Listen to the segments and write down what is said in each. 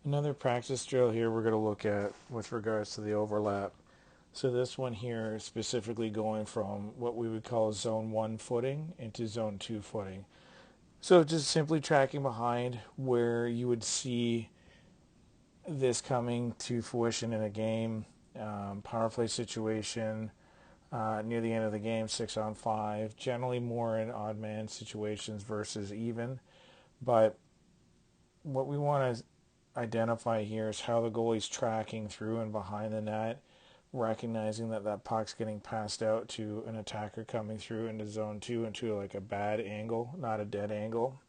Another practice drill here we're going to look at with regards to the overlap. So this one here specifically going from what we would call zone 1 footing into zone 2 footing. So just simply tracking behind where you would see this coming to fruition in a game, power play situation, near the end of the game, 6-on-5, generally more in odd man situations versus even. But what we want to identify here is how the goalie's tracking through and behind the net, recognizing that that puck's getting passed out to an attacker coming through into zone 2 into like a bad angle, not a dead angle.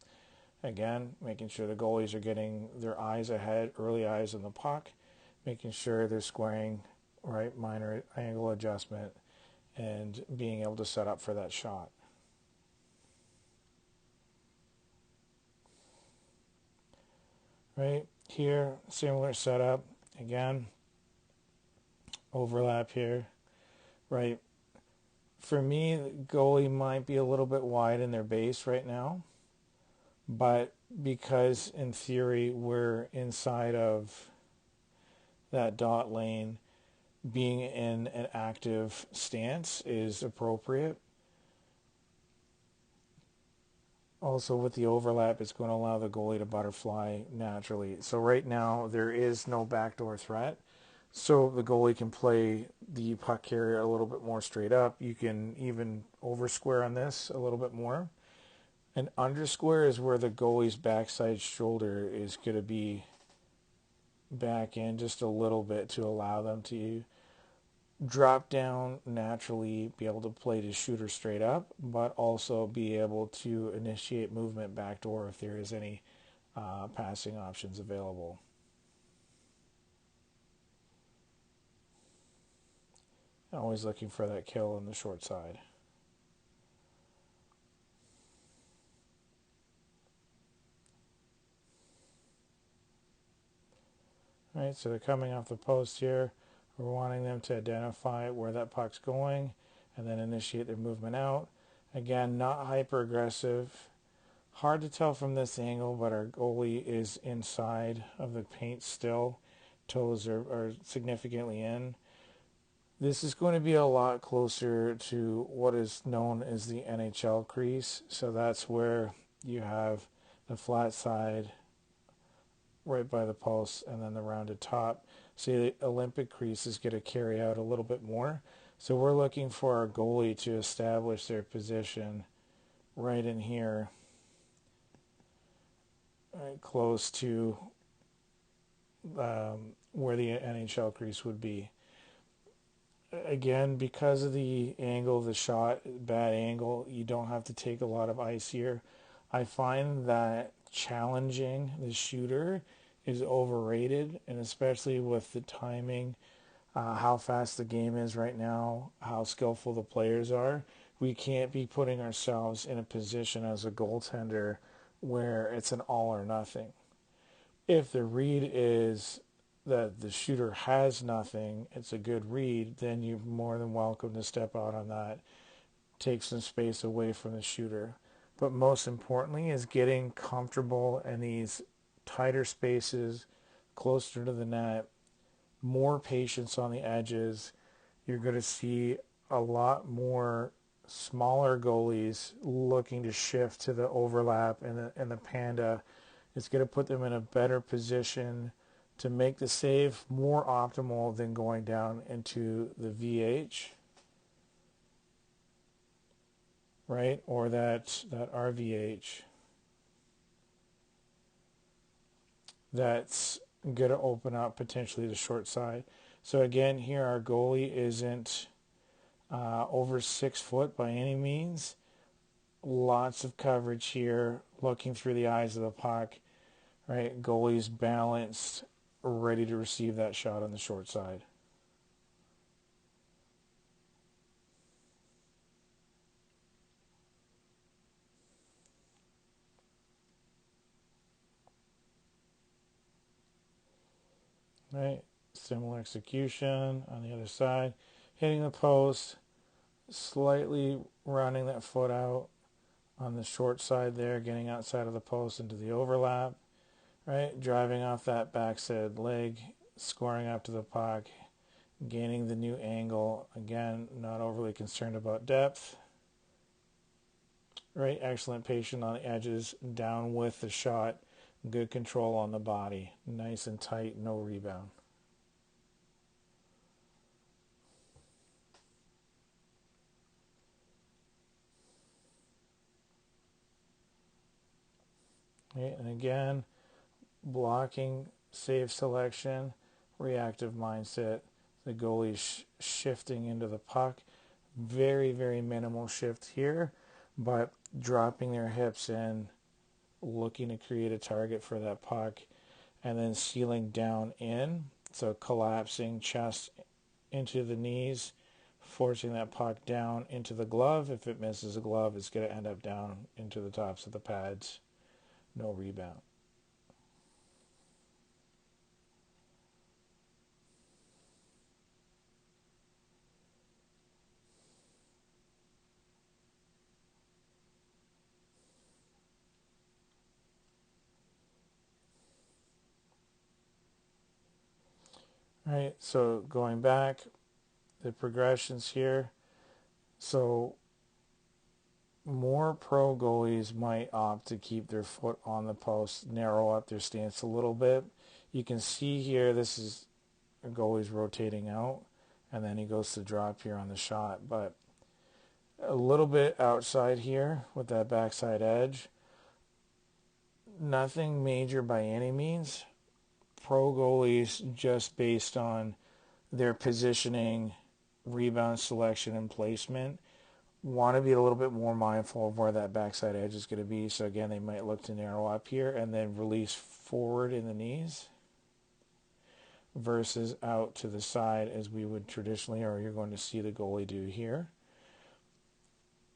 Again, making sure the goalies are getting their eyes ahead, early eyes on the puck, making sure they're squaring, right, minor angle adjustment, and being able to set up for that shot. Right here, similar setup. Again, overlap here, right? For me, the goalie might be a little bit wide in their base right now, but because in theory we're inside of that dot lane, being in an active stance is appropriate. Also, with the overlap, it's going to allow the goalie to butterfly naturally. So right now, there is no backdoor threat. So the goalie can play the puck carrier a little bit more straight up. You can even over square on this a little bit more. An under square is where the goalie's backside shoulder is going to be back in just a little bit to allow them to drop down naturally, be able to play the shooter straight up, but also be able to initiate movement backdoor if there is any passing options available. Always looking for that kill on the short side. All right, so they're coming off the post here. We're wanting them to identify where that puck's going and then initiate their movement out. Again, not hyper aggressive. Hard to tell from this angle, but our goalie is inside of the paint still. Toes are significantly in. This is going to be a lot closer to what is known as the NHL crease. So that's where you have the flat side right by the post and then the rounded top. See, the Olympic crease is going to carry out a little bit more. So we're looking for our goalie to establish their position right in here, right close to where the NHL crease would be. Again, because of the angle of the shot, bad angle, you don't have to take a lot of ice here. I find that challenging the shooter is overrated, and especially with the timing, how fast the game is right now, how skillful the players are. We can't be putting ourselves in a position as a goaltender where it's an all or nothing. If the read is that the shooter has nothing, it's a good read, then you're more than welcome to step out on that, take some space away from the shooter. But most importantly is getting comfortable in these tighter spaces, closer to the net, more patience on the edges. You're going to see a lot more smaller goalies looking to shift to the overlap and the panda. It's going to put them in a better position to make the save more optimal than going down into the VH, right? Or that RVH. That's going to open up potentially the short side. So again, here our goalie isn't over 6 foot by any means. Lots of coverage here, looking through the eyes of the puck, right? Goalie's balanced, ready to receive that shot on the short side. Right? Similar execution on the other side. Hitting the post, slightly running that foot out on the short side there, getting outside of the post into the overlap. right? Driving off that backside leg, scoring up to the puck, gaining the new angle. Again, not overly concerned about depth. Right, excellent patience on the edges, down with the shot, good control on the body, nice and tight, no rebound. Right, and again, blocking, safe selection, reactive mindset. The goalie shifting into the puck. Very, very minimal shift here, but dropping their hips in, looking to create a target for that puck, and then sealing down in. So collapsing chest into the knees, forcing that puck down into the glove. If it misses a glove, it's going to end up down into the tops of the pads. No rebound. All right, so going back, the progressions here. So more pro goalies might opt to keep their foot on the post, narrow up their stance a little bit. You can see here, this is a goalie's rotating out, and then he goes to drop here on the shot. But a little bit outside here with that backside edge. Nothing major by any means. Pro goalies, just based on their positioning, rebound selection, and placement, want to be a little bit more mindful of where that backside edge is going to be. So again, they might look to narrow up here and then release forward in the knees versus out to the side as we would traditionally, or you're going to see the goalie do here.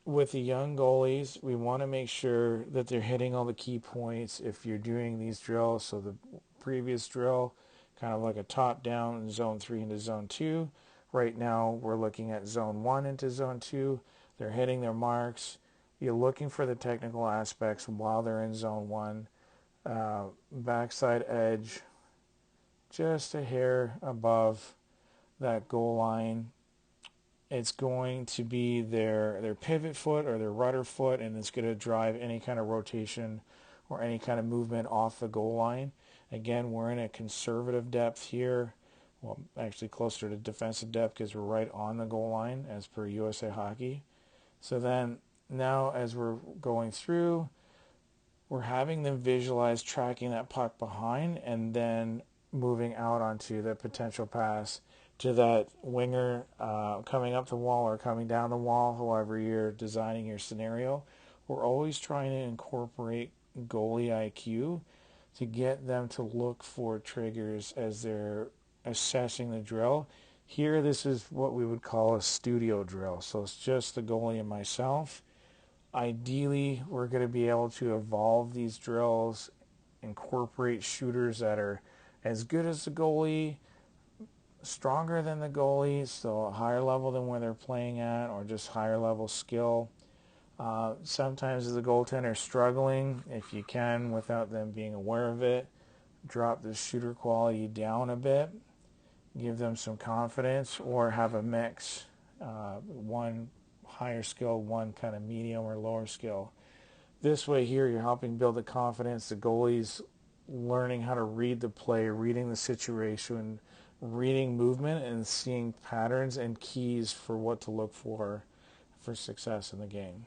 With the young goalies, we want to make sure that they're hitting all the key points. If you're doing these drills, so the previous drill, kind of like a top down, zone 3 into zone 2. Right now, we're looking at zone 1 into zone 2. They're hitting their marks. You're looking for the technical aspects while they're in zone 1. Backside edge, just a hair above that goal line. It's going to be their pivot foot or their rudder foot, and it's going to drive any kind of rotation or any kind of movement off the goal line. Again, we're in a conservative depth here. Well, actually closer to defensive depth because we're right on the goal line as per USA Hockey. So then now as we're going through, we're having them visualize tracking that puck behind and then moving out onto the potential pass to that winger coming up the wall or coming down the wall, however you're designing your scenario. We're always trying to incorporate goalie IQ to get them to look for triggers as they're assessing the drill. Here, this is what we would call a studio drill. So it's just the goalie and myself. Ideally, we're going to be able to evolve these drills, incorporate shooters that are as good as the goalie, stronger than the goalie, so a higher level than where they're playing at, or just higher level skill. Sometimes as a goaltender struggling, if you can, without them being aware of it, drop the shooter quality down a bit, give them some confidence, or have a mix, one higher skill, one kind of medium or lower skill. This way here, you're helping build the confidence. The goalie's learning how to read the play, reading the situation, reading movement, and seeing patterns and keys for what to look for success in the game.